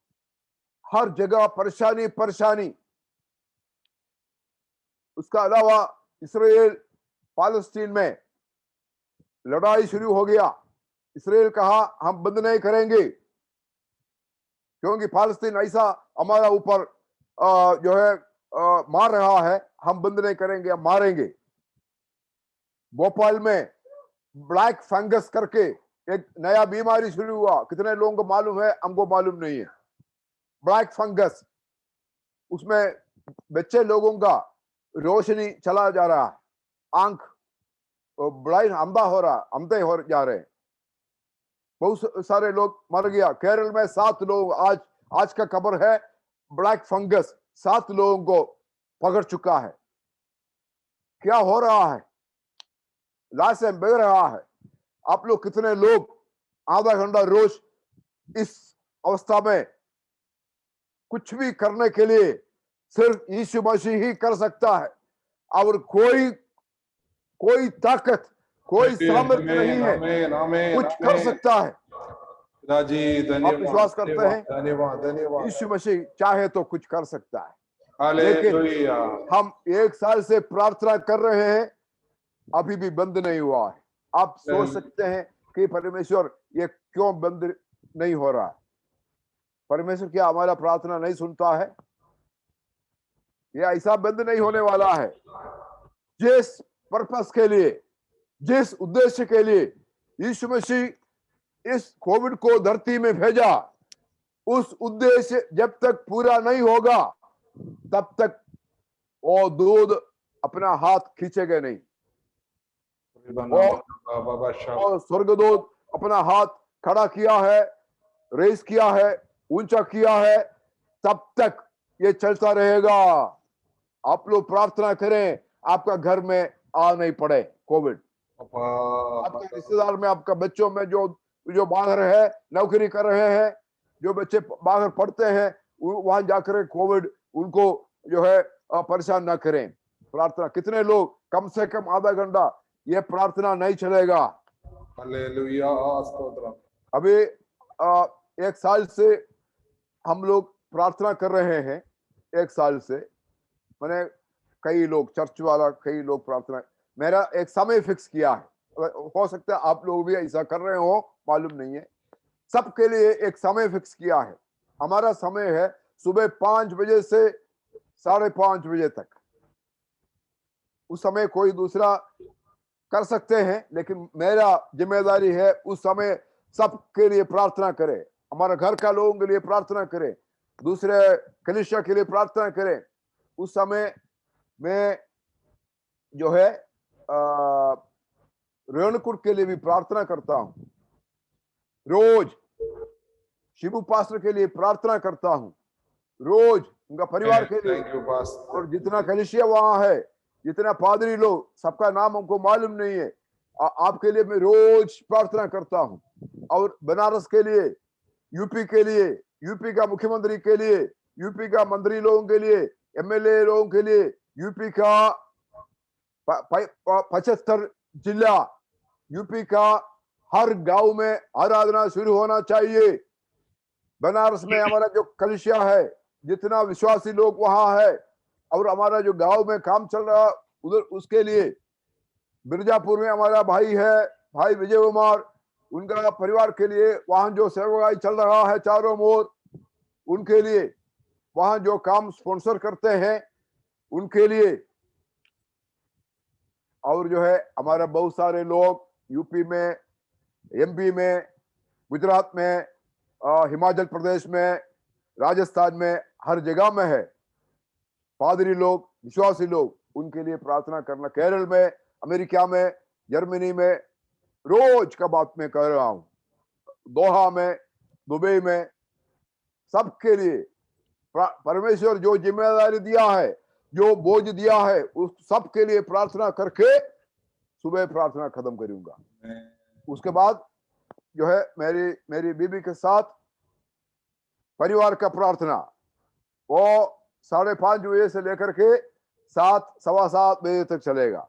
हर जगह परेशानी परेशानी। उसका अलावा इसराइल पालस्तीन में लड़ाई शुरू हो गया। इसराइल कहा हम बंद नहीं करेंगे, क्योंकि फालस्तीन ऐसा हमारा ऊपर जो है मार रहा है, हम बंद नहीं करेंगे, हम मारेंगे। भोपाल में ब्लैक फंगस करके एक नया बीमारी शुरू हुआ, कितने लोगों को मालूम है? हमको मालूम नहीं है। ब्लैक फंगस, उसमें बच्चे लोगों का रोशनी चला जा रहा है, आंख ब्लाइंड, अंधा हो रहा, अंधे हो जा रहे हैं, बहुत सारे लोग मर गया। केरल में 7 लोग, आज का खबर है, ब्लैक फंगस 7 लोगों को पकड़ चुका है। क्या हो रहा है? लाशें बह रहा है। आप लोग कितने लोग आधा घंटा रोज इस अवस्था में कुछ भी करने के लिए सिर्फ यीशु मसीह ही कर सकता है, और कोई ताकत, कोई सामर्थ्य नहीं है कुछ कर सकता है। राजी आप धन्यवाद, विश्वास करते हैं धन्यवाद, धन्यवाद। यीशु मसीह चाहे तो कुछ कर सकता है, हालेलुया। हम 1 साल से प्रार्थना कर रहे हैं, अभी भी बंद नहीं हुआ है। आप सोच सकते हैं कि परमेश्वर ये क्यों बंद नहीं हो रहा है? परमेश्वर क्या हमारा प्रार्थना नहीं सुनता है? ये ऐसा बंद नहीं होने वाला है। जिस पर्पस के लिए, जिस उद्देश्य के लिए यीशु मसीह इस कोविड को धरती में भेजा, उस उद्देश्य जब तक पूरा नहीं होगा तब तक वो दूध अपना हाथ खींचेगा नहीं। और स्वर्गदूत अपना हाथ खड़ा किया है, रेस किया है, ऊंचा किया है, तब तक ये चलता रहेगा। आप लोग प्रार्थना करें आपका घर में आ नहीं पड़े कोविड। आपके रिश्तेदार में, आपका बच्चों में जो बाहर है, नौकरी कर रहे हैं, जो बच्चे बाहर पढ़ते हैं, वहां जाकर कोविड उनको जो है परेशान ना करें। प्रार्थना कितने लोग, कम से कम आधा घंटा ये प्रार्थना नहीं चलेगा। हालेलुया, स्तोत्र। अभी 1 साल से हम लोग प्रार्थना कर रहे हैं। 1 साल से मैंने कई लोग, चर्च वाला कई लोग प्रार्थना, मेरा एक समय फिक्स किया है। हो सकता है आप लोग भी ऐसा कर रहे हो, मालूम नहीं है। सबके लिए एक समय फिक्स किया है। हमारा समय है सुबह 5 बजे से 5:30 बजे तक। उस समय कोई दूसरा कर सकते हैं, लेकिन मेरा जिम्मेदारी है उस समय सबके लिए प्रार्थना करें, हमारे घर का लोगों के लिए प्रार्थना करें, दूसरे कलीसिया के लिए प्रार्थना करें। उस समय मैं जो है रेणुकूट के लिए भी प्रार्थना करता हूं, रोज शिबू पास्टर के लिए प्रार्थना करता हूं, रोज उनका परिवार के लिए, और जितना कलीसिया वहां है, जितना पादरी लोग, सबका नाम हमको मालूम नहीं है, आपके लिए मैं रोज प्रार्थना करता हूं। और बनारस के लिए, यूपी के लिए, यूपी का मुख्यमंत्री के लिए, यूपी का मंत्री लोगों के लिए, एमएलए लोगों के लिए, यूपी का 75 जिला, यूपी का हर गांव में आराधना शुरू होना चाहिए। बनारस में हमारा जो कलिसिया है, जितना विश्वासी लोग वहां है, और हमारा जो गांव में काम चल रहा उधर, उसके लिए मिर्जापुर में हमारा भाई है, भाई विजय कुमार, उनका परिवार के लिए वहां जो सेवाई चल रहा है चारों ओर, उनके लिए वहां जो काम स्पॉन्सर करते हैं उनके लिए, और जो है हमारा बहुत सारे लोग यूपी में, एमपी में, गुजरात में, हिमाचल प्रदेश में, राजस्थान में, हर जगह में है पादरी लोग, विश्वासी लोग, उनके लिए प्रार्थना करना। केरल में, अमेरिका में, जर्मनी में, रोज का बात मैं कह रहा हूं, दोहा में, दुबई में, सबके लिए परमेश्वर जो जिम्मेदारी दिया है, जो बोझ दिया है, उस सबके लिए प्रार्थना करके सुबह प्रार्थना खत्म करूंगा। उसके बाद जो है मेरी बीबी के साथ परिवार का प्रार्थना, वो 5:30 बजे से लेकर के 7, सवा 7 बजे तक चलेगा।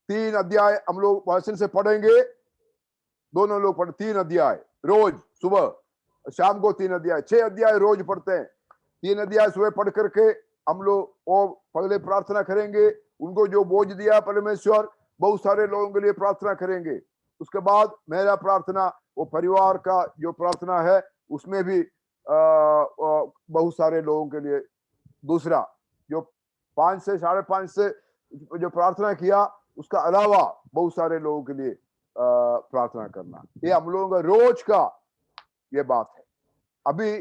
3 अध्याय हम लोग वाचन से पढ़ेंगे, दोनों लोग पढ़ 3 अध्याय रोज, सुबह शाम को 3 अध्याय, 6 अध्याय रोज पढ़ते हैं। 3 अध्याय सुबह पढ़ करके हम लोग वो पहले प्रार्थना करेंगे, उनको जो बोझ दिया परमेश्वर, बहुत सारे लोगों के लिए प्रार्थना करेंगे। उसके बाद मेरा प्रार्थना, वो परिवार का जो प्रार्थना है, उसमें भी बहुत सारे लोगों के लिए, दूसरा जो 5 से 5:30 से जो प्रार्थना किया, उसका अलावा बहुत सारे लोगों के लिए प्रार्थना करना, ये हम लोगों का रोज का ये बात है। अभी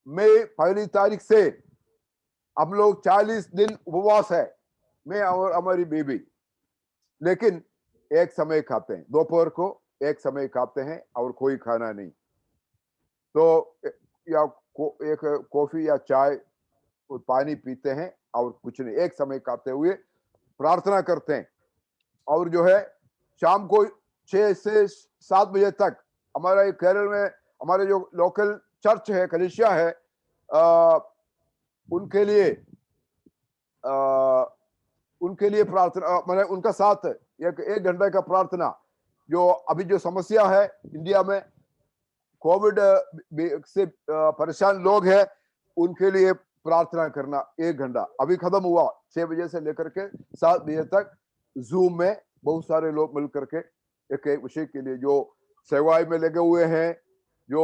मई 1 तारीख से हम लोग 40 दिन उपवास है, मैं और हमारी बीबी, लेकिन एक समय खाते हैं, दोपहर को एक समय खाते हैं और कोई खाना नहीं, तो एक कॉफी या चाय और पानी पीते हैं और कुछ नहीं, एक समय खाते हुए प्रार्थना करते हैं। और जो है शाम को 6 से 7 बजे तक हमारा केरल में हमारे जो लोकल चर्च है, कलीसिया है, उनके लिए प्रार्थना, मैंने उनका साथ 1 घंटे का प्रार्थना, जो अभी जो समस्या है इंडिया में, कोविड से परेशान लोग हैं, उनके लिए प्रार्थना करना 1 घंटा अभी खत्म हुआ। 6 बजे से लेकर के 7 बजे तक जूम में बहुत सारे लोग मिल करके एक विषय के लिए जो सेवाई में लगे हुए हैं, जो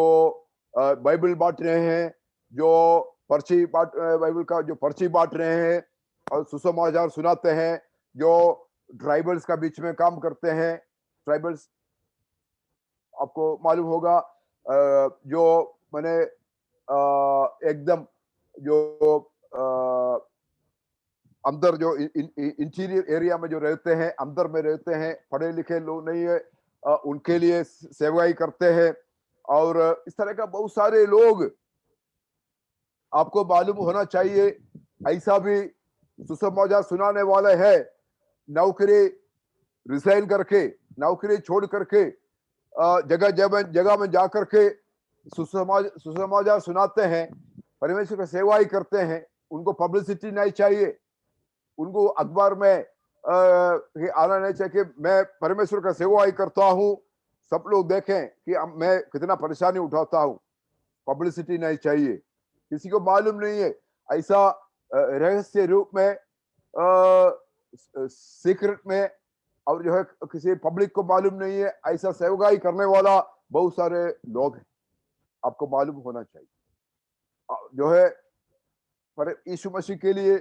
बाइबल बांट रहे हैं, जो पर्ची बाइबल का जो पर्ची बांट रहे हैं और सुसमाचार सुनाते हैं, जो ट्राइबल्स का बीच में काम करते हैं। ट्राइबल्स आपको मालूम होगा, जो मैंने एकदम जो अंदर जो इंटीरियर एरिया में जो रहते हैं, अंदर में रहते हैं, पढ़े लिखे लोग नहीं है, उनके लिए सेवाई करते हैं। और इस तरह का बहुत सारे लोग आपको मालूम होना चाहिए। ऐसा भी सुसमाचार सुनाने वाले हैं, नौकरी रिजाइन करके, नौकरी छोड़ करके जगह में जा करके सुसमाचार सुनाते हैं, परमेश्वर की सेवाई करते हैं। उनको पब्लिसिटी नहीं चाहिए, उनको अखबार में आना नहीं चाहिए कि मैं परमेश्वर का सेवाई करता हूँ, सब लोग देखें कि मैं कितना परेशानी उठाता हूँ। पब्लिसिटी नहीं चाहिए, किसी को मालूम नहीं है। ऐसा रहस्य रूप में, सीक्रेट में, और जो है किसी पब्लिक को मालूम नहीं है, ऐसा सेवगाई करने वाला बहुत सारे लोग हैं, आपको मालूम होना चाहिए। जो है पर यीशु मसीह के लिए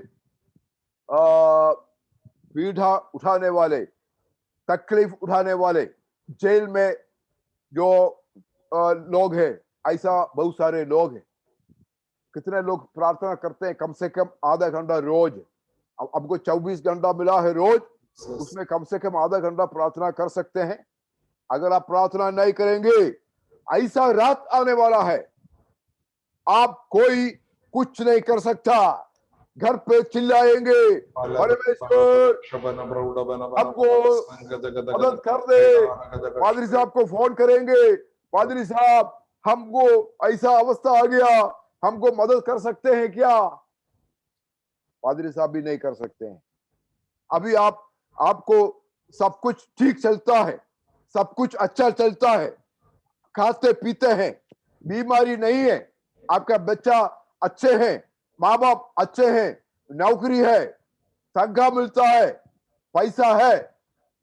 पीढ़ा उठाने वाले, तकलीफ उठाने वाले, जेल में जो लोग हैं, ऐसा बहुत सारे लोग हैं। कितने लोग प्रार्थना करते हैं? कम से कम आधा घंटा रोज। अब आपको 24 घंटा मिला है रोज, उसमें कम से कम आधा घंटा प्रार्थना कर सकते हैं। अगर आप प्रार्थना नहीं करेंगे, ऐसा रात आने वाला है, आप कोई कुछ नहीं कर सकता। घर पे चिल्लाएंगे, परमेश्वर आपको मदद कर दे। पादरी साहब को फोन करेंगे, पादरी साहब हमको ऐसा अवस्था आ गया, हमको मदद कर सकते हैं क्या? पादरी साहब भी नहीं कर सकते हैं। अभी आपको सब कुछ ठीक चलता है, सब कुछ अच्छा चलता है, खाते पीते हैं, बीमारी नहीं है, आपका बच्चा अच्छे हैं, माँ बाप अच्छे हैं, नौकरी है, तनख्वाह मिलता है, पैसा है,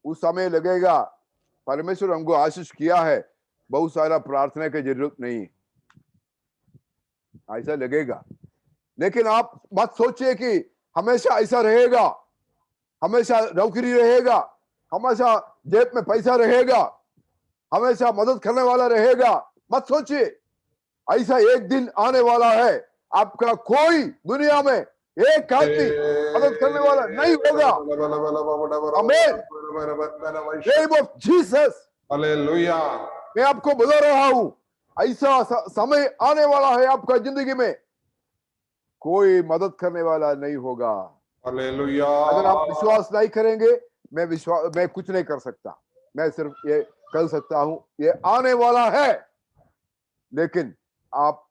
उस समय लगेगा परमेश्वर हमको आशीष किया है, बहुत सारा प्रार्थना की जरूरत नहीं है, ऐसा लगेगा। लेकिन आप मत सोचिए कि हमेशा ऐसा रहेगा, हमेशा नौकरी रहेगा, हमेशा जेब में पैसा रहेगा, हमेशा मदद करने वाला रहेगा। मत सोचिए, ऐसा एक दिन आने वाला है, आपका कोई दुनिया में एक आदमी मदद करने वाला नहीं होगा। आमीन। Name of Jesus hallelujah. मैं आपको बता रहा हूं, ऐसा समय आने वाला है आपका जिंदगी में, कोई मदद करने वाला नहीं होगा। हालेलुया। अगर आप विश्वास नहीं करेंगे, मैं कुछ नहीं कर सकता। मैं सिर्फ ये कर सकता हूं, ये आने वाला है। लेकिन आप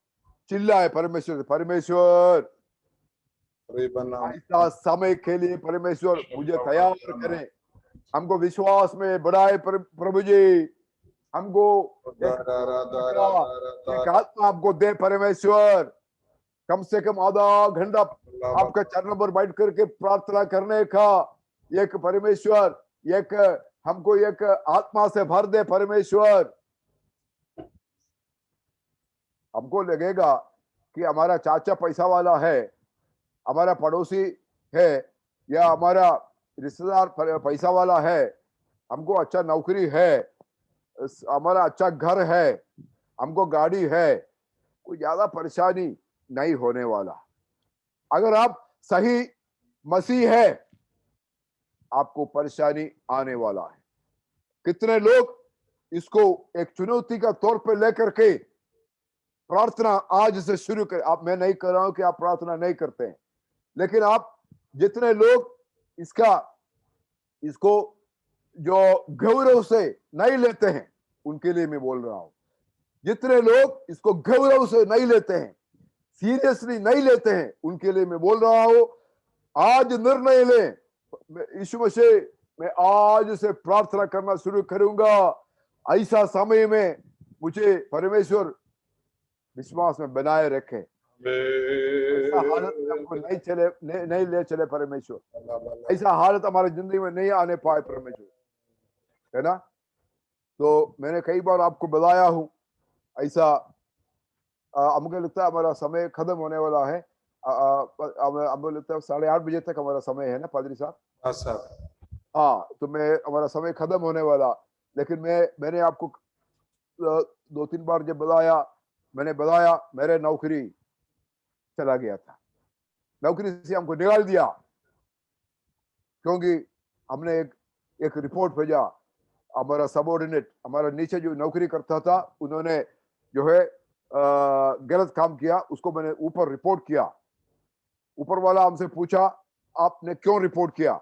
चिल्लाए परमेश्वर, परमेश्वर ऐसा समय के लिए परमेश्वर मुझे तैयार करें, हमको विश्वास में बढ़ाए प्रभु जी, हमको एक आत्मा आपको दे परमेश्वर, कम से कम आधा घंटा आपका चरण पर बैठ करके प्रार्थना करने का एक परमेश्वर, एक हमको एक आत्मा से भर दे परमेश्वर। हमको लगेगा कि हमारा चाचा पैसा वाला है, हमारा पड़ोसी है, या हमारा रिश्तेदार पैसा वाला है, हमको अच्छा नौकरी है, हमारा अच्छा घर है, हमको गाड़ी है, कोई ज्यादा परेशानी नहीं होने वाला। अगर आप सही मसीह है, आपको परेशानी आने वाला है। कितने लोग इसको एक चुनौती का तौर पे लेकर के प्रार्थना आज से शुरू कर, आप, मैं नहीं कर रहा हूं कि आप प्रार्थना नहीं करते हैं, लेकिन आप जितने लोग इसको जो गौरव से नहीं लेते हैं, उनके लिए मैं बोल रहा हूं। जितने लोग इसको गौरव से नहीं लेते हैं, सीरियसली नहीं लेते हैं, उनके लिए मैं बोल रहा हूं, आज निर्णय लें, यीशु मसीह मैं आज से प्रार्थना करना शुरू करूंगा, ऐसा समय में मुझे परमेश्वर विश्वास में बनाए रखे, ऐसा हालत में हमको नहीं चले, नहीं ले चले परमेश्वर, ऐसा हालत हमारी जिंदगी में नहीं आने पाए परमेश्वर, है ना। तो मैंने कई बार आपको बताया हूं, ऐसा मुझे लगता है हमारा समय खत्म होने वाला है। अब लगता है 8:30 बजे तक हमारा समय है ना पादरी साहब? हाँ सर। हाँ, तो हमारा समय खत्म होने वाला, लेकिन मैंने आपको 2-3 बार जब मैंने बताया मेरे नौकरी चला गया था, नौकरी से हमको निकाल दिया, क्योंकि हमने एक रिपोर्ट भेजा, हमारा सबऑर्डिनेट, हमारा नीचे जो नौकरी करता था, उन्होंने जो है गलत काम किया, उसको मैंने ऊपर रिपोर्ट किया। ऊपर वाला हमसे पूछा आपने क्यों रिपोर्ट किया?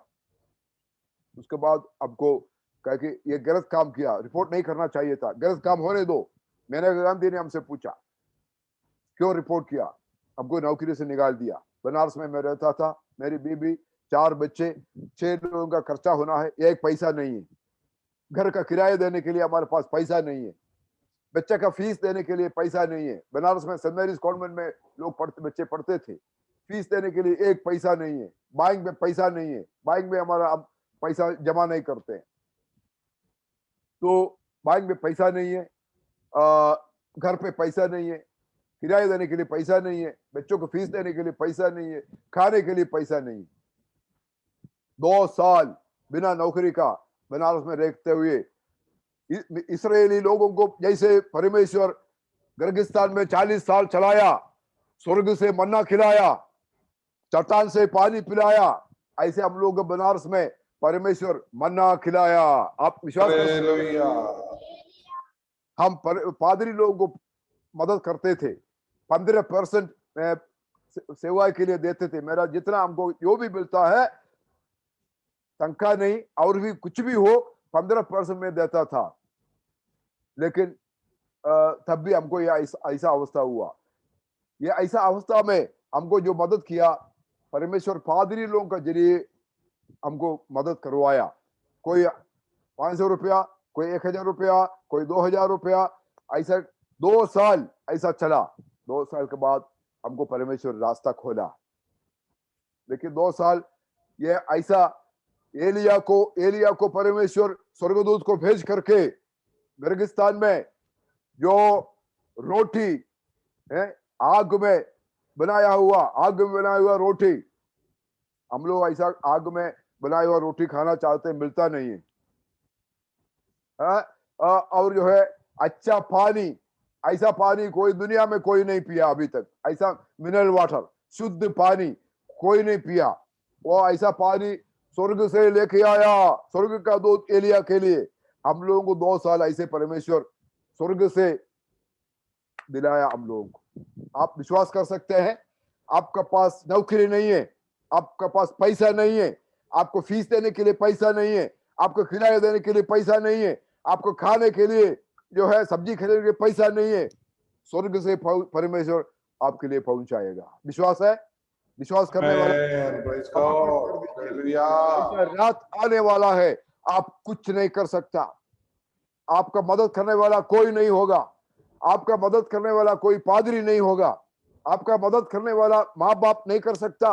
उसके बाद आपको कहा कि ये गलत काम किया, रिपोर्ट नहीं करना चाहिए था, गलत काम होने दो। मैंने गांधी ने हमसे पूछा क्यों रिपोर्ट किया? हमको नौकरी से निकाल दिया। बनारस में मैं रहता था, मेरी बीबी, 4 बच्चे, 6 लोगों का खर्चा होना है, एक पैसा नहीं है, घर का किराया देने के लिए हमारे पास पैसा नहीं है, बच्चे का फीस देने के लिए पैसा नहीं है। बनारस में सेंट मैरीज कॉन्वेंट में बच्चे पढ़ते थे, फीस देने के लिए एक पैसा नहीं है, बैंक में पैसा नहीं है, बैंक में हमारा अब पैसा जमा नहीं करते, तो बैंक में पैसा नहीं है, घर पे पैसा नहीं है, किराया देने के लिए पैसा नहीं है, बच्चों को फीस देने के लिए पैसा नहीं है, खाने के लिए पैसा नहीं है। 2 साल बिना नौकरी का बनारस में रहते हुए, इस्राएली लोगों को जैसे परमेश्वर गिर्गिस्तान में 40 साल चलाया, स्वर्ग से मन्ना खिलाया, चट्टान से पानी पिलाया, ऐसे हम लोग बनारस में परमेश्वर मन्ना खिलाया। आप विश्वास कर, हम पादरी लोगों को मदद करते थे, 15% सेवा के लिए देते थे। मेरा जितना हमको जो भी मिलता है, तनख्वाह नहीं और भी कुछ भी हो, 15% में देता था। लेकिन तब भी हमको ये ऐसा अवस्था हुआ। ये ऐसा अवस्था में हमको जो मदद किया, परमेश्वर पादरी लोगों के जरिए हमको मदद करवाया। कोई 500 रुपया, कोई 1000 रुपया, कोई 2000 रुपया, ऐसा 2 साल ऐसा चला। 2 साल के बाद हमको परमेश्वर रास्ता खोला। लेकिन 2 साल ये ऐसा एलिया को परमेश्वर स्वर्गदूत को भेज करके गिर्गिस्तान में जो रोटी है आग में बनाया हुआ रोटी, हम लोग ऐसा आग में बनाया हुआ रोटी खाना चाहते, मिलता नहीं है। और जो है अच्छा पानी, ऐसा पानी कोई दुनिया में कोई नहीं पिया अभी तक। ऐसा मिनरल वाटर, शुद्ध पानी कोई नहीं पिया। वो ऐसा पानी स्वर्ग से लेके आया, स्वर्ग का दूत एलिया के लिए। हम लोगों को 2 साल ऐसे परमेश्वर स्वर्ग से दिलाया हम लोगों को। आप विश्वास कर सकते हैं, आपका पास नौकरी नहीं है, आपका पास पैसा नहीं है, आपको फीस देने के लिए पैसा नहीं है, आपको किराया देने के लिए पैसा नहीं है, आपको खाने के लिए जो है सब्जी खरीदने के लिए पैसा नहीं है, स्वर्ग से परमेश्वर आपके लिए पहुंचाएगा। विश्वास है? विश्वास करने वाला रात आने वाला है, आप कुछ नहीं कर सकता। आपका मदद करने वाला कोई नहीं होगा, आपका मदद करने वाला कोई पादरी नहीं होगा, आपका मदद करने वाला माँ बाप नहीं कर सकता,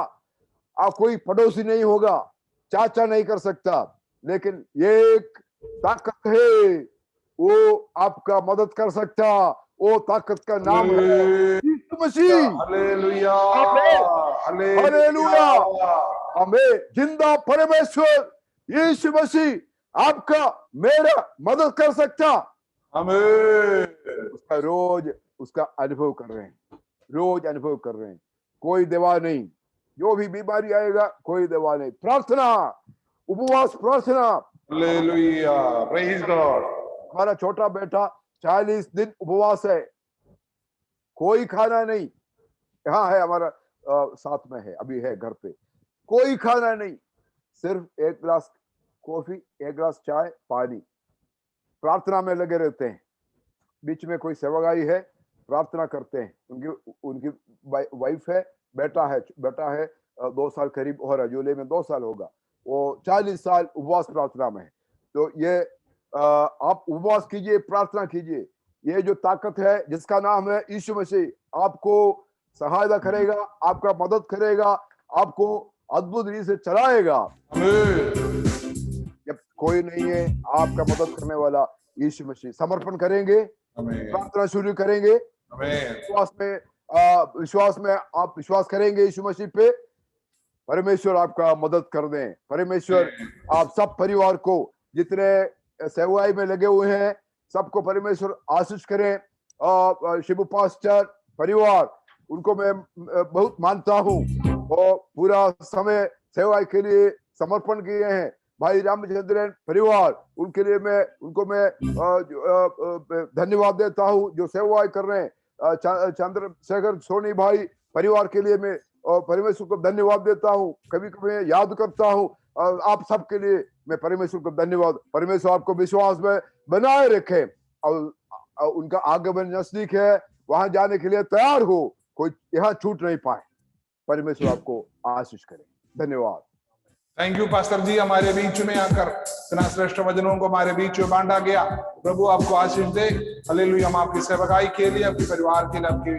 आप कोई पड़ोसी नहीं होगा, चाचा नहीं कर सकता। लेकिन ये एक ताकत है, वो आपका मदद कर सकता। वो ताकत का नाम है यीशु मसीह। हालेलुया, हालेलुया, हमें जिंदा परमेश्वर यीशु मसीह आपका मेरा मदद कर सकता। आमीन। उसका रोज उसका अनुभव कर रहे हैं, रोज अनुभव कर रहे हैं। कोई दवा नहीं, जो भी बीमारी आएगा कोई दवा नहीं। प्रार्थना, उपवास प्रार्थना। Hallelujah, praise God. हमारा छोटा बेटा 40 दिन उपवास है, कोई खाना नहीं। यहाँ है हमारा साथ में है, अभी है घर पे। कोई खाना नहीं, सिर्फ 1 गिलास कॉफी, 1 गिलास चाय, पानी। प्रार्थना में लगे रहते हैं। बीच में कोई सेवकाई है, प्रार्थना करते हैं। उनकी वाइफ है, बेटा है 2 साल करीब हो रहा, जुलाई में 2 साल होगा। वो 40 साल उपवास प्रार्थना में है। तो ये आप उपवास कीजिए, प्रार्थना कीजिए। ये जो ताकत है जिसका नाम है यीशु मसीह, आपको सहायता करेगा, आपका मदद करेगा, आपको अद्भुत रीति से चलाएगा। जब कोई नहीं है आपका मदद करने वाला यीशु मसीह। समर्पण करेंगे, प्रार्थना शुरू करेंगे। विश्वास में आप विश्वास करेंगे यीशु मसीह पे, परमेश्वर आपका मदद कर दें। परमेश्वर आप सब परिवार को, जितने सेवाई में लगे हुए हैं, सबको परमेश्वर आशीष करें। शिबू पास्टर परिवार, उनको मैं बहुत मानता हूँ और पूरा समय सेवाई के लिए समर्पण किए हैं। भाई रामचंद्रन परिवार, उनके लिए उनको मैं धन्यवाद देता हूँ जो सेवाई कर रहे हैं। चंद्रशेखर सोनी भाई परिवार के लिए मैं परमेश्वर को धन्यवाद देता हूँ। कभी कभी याद करता हूँ। आप सबके लिए मैं परमेश्वर को धन्यवाद। परमेश्वर आपको विश्वास में बनाए रखे और उनका आगमन नजदीक है, वहां जाने के लिए तैयार हो, कोई यहाँ छूट नहीं पाए। परमेश्वर आपको आशीष करे। धन्यवाद। थैंक यू पास्टर जी, हमारे बीच में आकर इतना श्रेष्ठ वचनों को हमारे बीच में बांटा गया। प्रभु आपको आशीष दे। हालेलुया। हम आपकी सेवकाई के लिए, आपके परिवार के लिए, आपके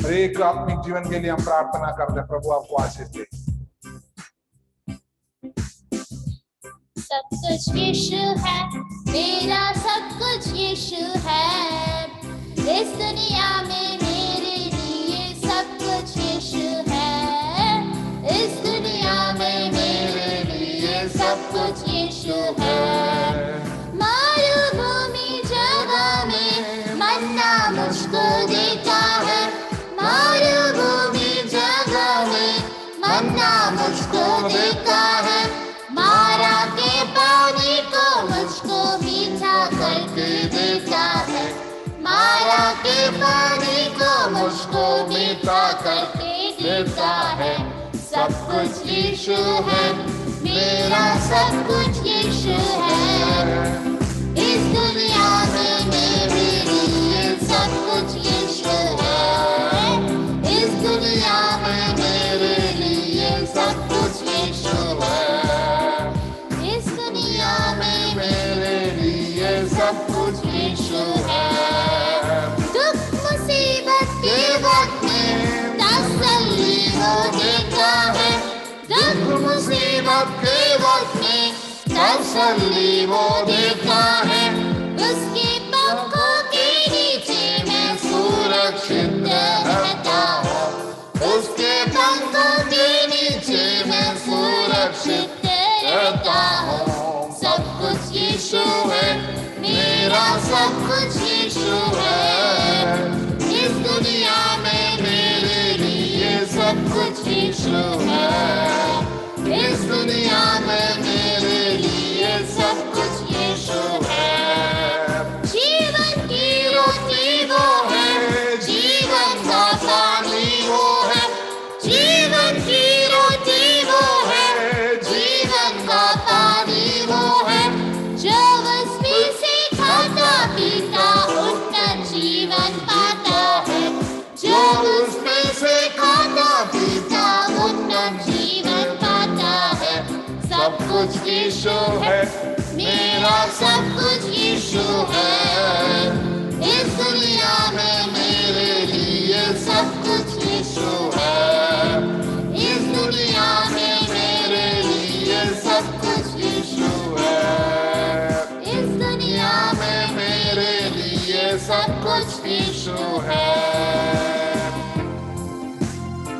हर एक आत्मिक जीवन के लिए हम प्रार्थना करते हैं। प्रभु आपको आशीष दे। सब कुछ यीशु है, मेरा सब कुछ यीशु है। इस दुनिया में मेरे लिए सब कुछ यीशु है। इस दुनिया में मेरे लिए सब कुछ यीशु है। मरुभूमि जगह में मन्ना मुझको देता है। मरुभूमि जगह में मन्ना मुझको देता है। मारा के पानी को मुझको मीठा करके देता है। मारा के पानी को मुझको मीठा करके देता है। सब कुछ यीशु है, मेरा सब कुछ यीशु है। इस दुनिया में मेरे लिए सब सबके वश में तसल्ली वो देता है। उसके पंखों के नीचे मैं सुरक्षित रहता हूँ। उसके पंखों के नीचे मैं सुरक्षित रहता हूँ। सब कुछ यीशु है, मेरा सब कुछ यीशु है। इस दुनिया में मेरे लिए सब कुछ यीशु है। इस दुनिया में मेरे लिए सब कुछ यीशु है। जीवन की रोटी वो है, जीवन का पानी वो है। जीवन की रोटी वो है, जीवन का पानी वो है। जो उसमें से खाता पीता उन्नत जीवन पाता है। जो उसमें से खाता पीता उन्नत जीवन पाता है। सब कुछ यीशु है, मेरा सब कुछ यीशु है। इस दुनिया में मेरे लिए सब कुछ यीशु है। इस दुनिया में मेरे लिए सब कुछ यीशु है। इस दुनिया में मेरे लिए सब कुछ यीशु है।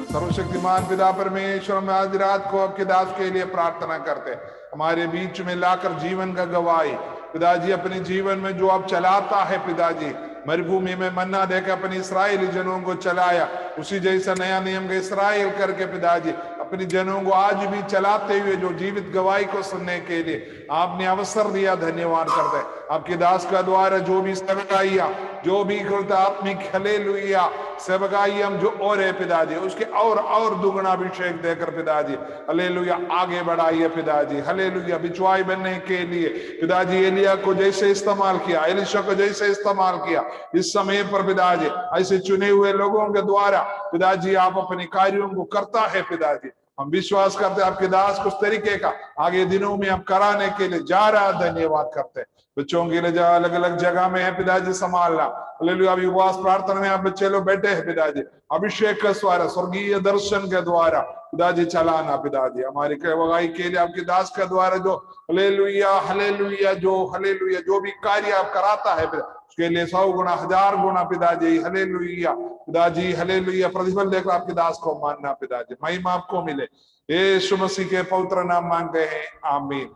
सर्वशक्तिमान पिता परमेश्वर, हम आज रात को आपके दास के लिए प्रार्थना करते हैं, हमारे बीच में लाकर जीवन का गवाही पिताजी अपने जीवन में जो आप चलाता है पिताजी, मरुभूमि में मन्ना देकर अपने इस्राएली जनों को चलाया, उसी जैसा नया नियम का इस्राएल करके पिताजी अपने जनों को आज भी चलाते हुए जो जीवित गवाही को सुनने के लिए आपने अवसर दिया, धन्यवाद करते हैं। आपके दास का द्वारा जो भी सेवकाइया, जो भी आत्मिक हल्लेलुया सेवकाई हम जो और है पिताजी, उसके और दुगना अभिषेक देकर पिताजी हल्लेलुया आगे बढ़ाइए पिताजी। हल्लेलुया बिचवाई बनने के लिए पिताजी एलिया को जैसे इस्तेमाल किया, एलिशा को जैसे इस्तेमाल किया, इस समय पर पिताजी ऐसे चुने हुए लोगों के द्वारा पिताजी आप अपने कार्यों को करता है पिताजी। हम विश्वास करते हैं आपके दास को उस तरीके का आगे दिनों में आप कराने के लिए जा रहा, धन्यवाद करते हैं। बच्चों के लिए अलग अलग जगह में है पिताजी संभालना, हालेलुया अभी उपवास प्रार्थना में आप बच्चे लोग बैठे हैं पिताजी, अभिषेक के द्वारा स्वर्गीय दर्शन के द्वारा पिताजी चलाना पिताजी, हमारी गवाही के लिए आपके दास के द्वारा जो हालेलुया हालेलुया जो भी कार्य आप कराता है उसके लिए 100 गुना 1000 गुना पिताजी हालेलुया पिताजी हालेलुया प्रतिफल देकर आपके दास को मानना पिताजी, महिमा आपको मिले। यीशु मसीह के पवित्र नाम मांगते हैं, आमीन।